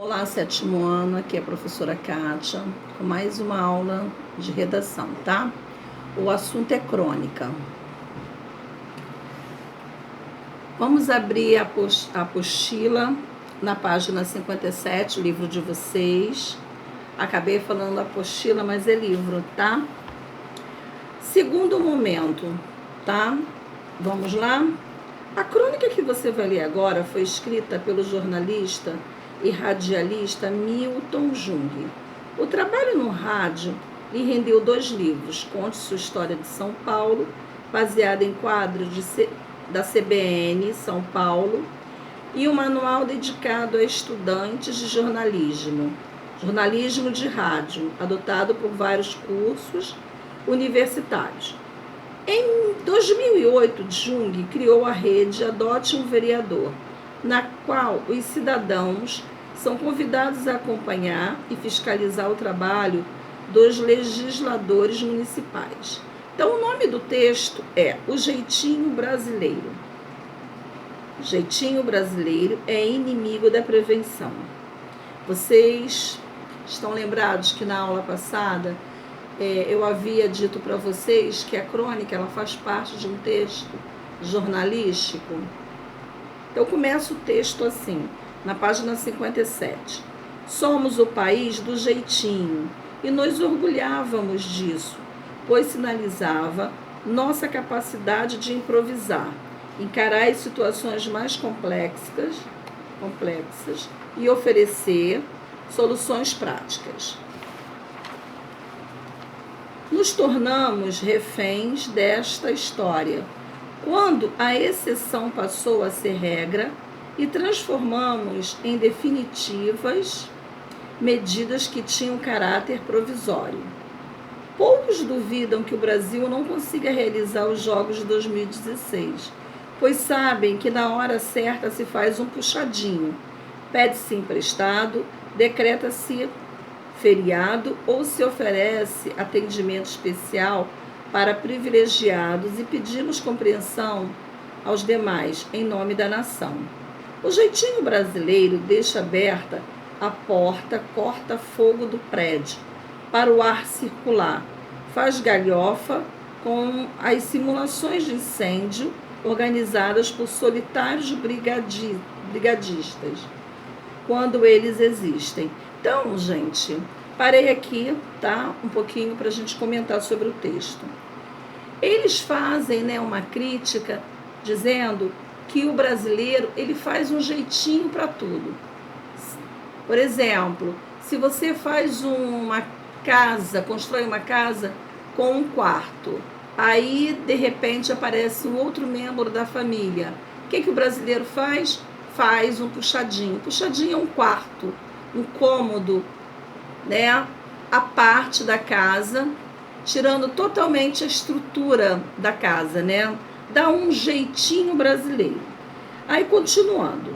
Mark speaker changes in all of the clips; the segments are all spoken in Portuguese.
Speaker 1: Olá, sétimo ano, aqui é a professora Kátia, com mais uma aula de redação, tá? O assunto é crônica. Vamos abrir a apostila na página 57, o livro de vocês. Acabei falando apostila, mas é livro, tá? Segundo momento, tá? Vamos lá? A crônica que você vai ler agora foi escrita pelo jornalista e radialista Milton Jung. O trabalho no rádio lhe rendeu 2 livros: Conte Sua História de São Paulo, baseado em quadros da CBN São Paulo, e um manual dedicado a estudantes de jornalismo de rádio, adotado por vários cursos universitários. Em 2008, Jung criou a rede Adote um Vereador, na qual os cidadãos são convidados a acompanhar e fiscalizar o trabalho dos legisladores municipais. Então, o nome do texto é O Jeitinho Brasileiro. O jeitinho brasileiro é inimigo da prevenção. Vocês estão lembrados que na aula passada eu havia dito para vocês que a crônica ela faz parte de um texto jornalístico? Eu começo o texto assim, na página 57. Somos o país do jeitinho e nos orgulhávamos disso, pois sinalizava nossa capacidade de improvisar, encarar as situações mais complexas e oferecer soluções práticas. Nos tornamos reféns desta história, quando a exceção passou a ser regra e transformamos em definitivas medidas que tinham caráter provisório. Poucos duvidam que o Brasil não consiga realizar os Jogos de 2016, pois sabem que na hora certa se faz um puxadinho, pede-se emprestado, decreta-se feriado ou se oferece atendimento especial para privilegiados e pedimos compreensão aos demais em nome da nação. O jeitinho brasileiro deixa aberta a porta, corta fogo do prédio para o ar circular, faz galhofa com as simulações de incêndio organizadas por solitários brigadistas, quando eles existem. Então, gente, parei aqui, tá? Um pouquinho para a gente comentar sobre o texto. Eles fazem, uma crítica dizendo que o brasileiro ele faz um jeitinho para tudo. Por exemplo, se você faz uma casa, constrói uma casa com um quarto, aí de repente aparece um outro membro da família. O que o brasileiro faz? Faz um puxadinho. Puxadinho é um quarto, um cômodo, a parte da casa, tirando totalmente a estrutura da casa, Dá um jeitinho brasileiro. Aí, continuando.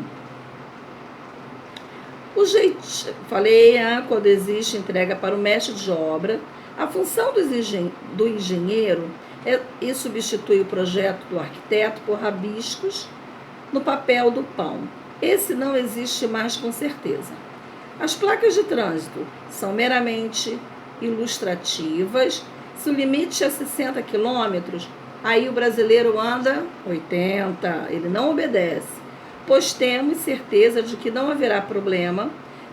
Speaker 1: Falei, quando existe entrega para o mestre de obra, a função do engenheiro é substituir o projeto do arquiteto por rabiscos no papel do pão. Esse não existe mais com certeza. As placas de trânsito são meramente ilustrativas. Se o limite é 60 quilômetros, aí o brasileiro anda 80, ele não obedece, pois temos certeza de que não haverá problema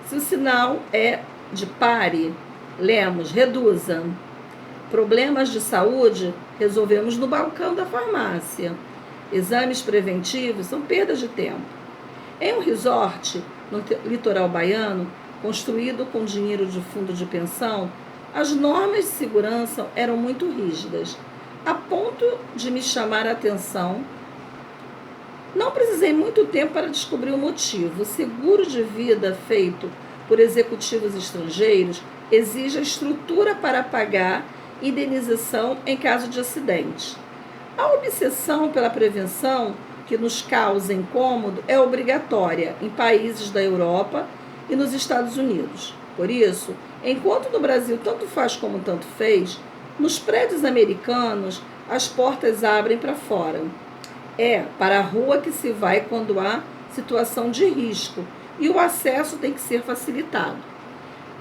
Speaker 1: se o sinal é de pare. Lemos, reduza. Problemas de saúde resolvemos no balcão da farmácia. Exames preventivos são perda de tempo. Em um resort no litoral baiano, construído com dinheiro de fundo de pensão, as normas de segurança eram muito rígidas, a ponto de me chamar a atenção. Não precisei muito tempo para descobrir o motivo. O seguro de vida feito por executivos estrangeiros exige a estrutura para pagar indenização em caso de acidente. A obsessão pela prevenção, que nos causa incômodo, é obrigatória em países da Europa e nos Estados Unidos. Por isso, enquanto no Brasil tanto faz como tanto fez, nos prédios americanos as portas abrem para fora. É para a rua que se vai quando há situação de risco, e o acesso tem que ser facilitado.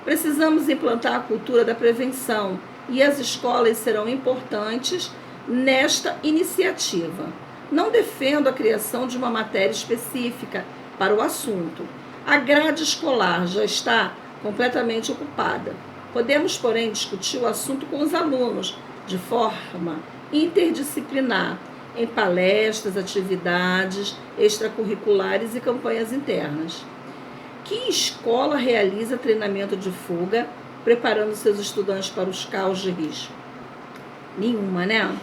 Speaker 1: Precisamos implantar a cultura da prevenção e as escolas serão importantes nesta iniciativa. Não defendo a criação de uma matéria específica para o assunto. A grade escolar já está completamente ocupada. Podemos, porém, discutir o assunto com os alunos de forma interdisciplinar, em palestras, atividades extracurriculares e campanhas internas. Que escola realiza treinamento de fuga, preparando seus estudantes para os caos de risco? Nenhuma, né?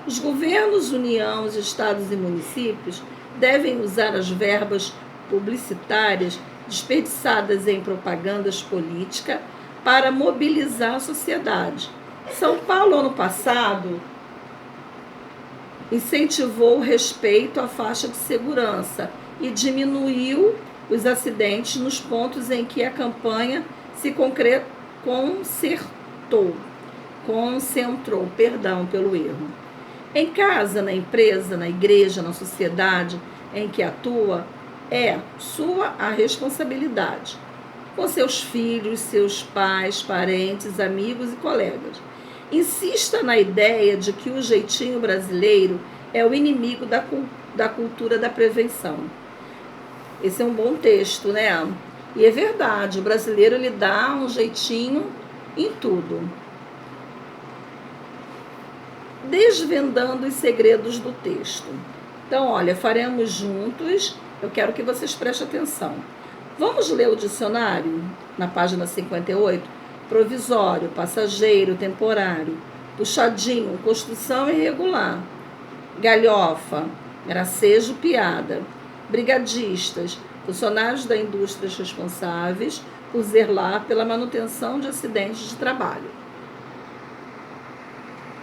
Speaker 1: Os governos, União, os estados e municípios devem usar as verbas publicitárias desperdiçadas em propagandas políticas para mobilizar a sociedade. São Paulo, ano passado, incentivou o respeito à faixa de segurança e diminuiu os acidentes nos pontos em que a campanha se concentrou, pelo erro. Em casa, na empresa, na igreja, na sociedade em que atua, é sua a responsabilidade. Com seus filhos, seus pais, parentes, amigos e colegas. Insista na ideia de que o jeitinho brasileiro é o inimigo da cultura da prevenção. Esse é um bom texto, né? E é verdade, o brasileiro ele dá um jeitinho em tudo. Desvendando os segredos do texto. Então, olha, faremos juntos, eu quero que vocês prestem atenção. Vamos ler o dicionário na página 58? Provisório, passageiro, temporário, puxadinho, construção irregular, galhofa, gracejo, piada, brigadistas, funcionários da indústria responsáveis por zelar pela manutenção de acidentes de trabalho.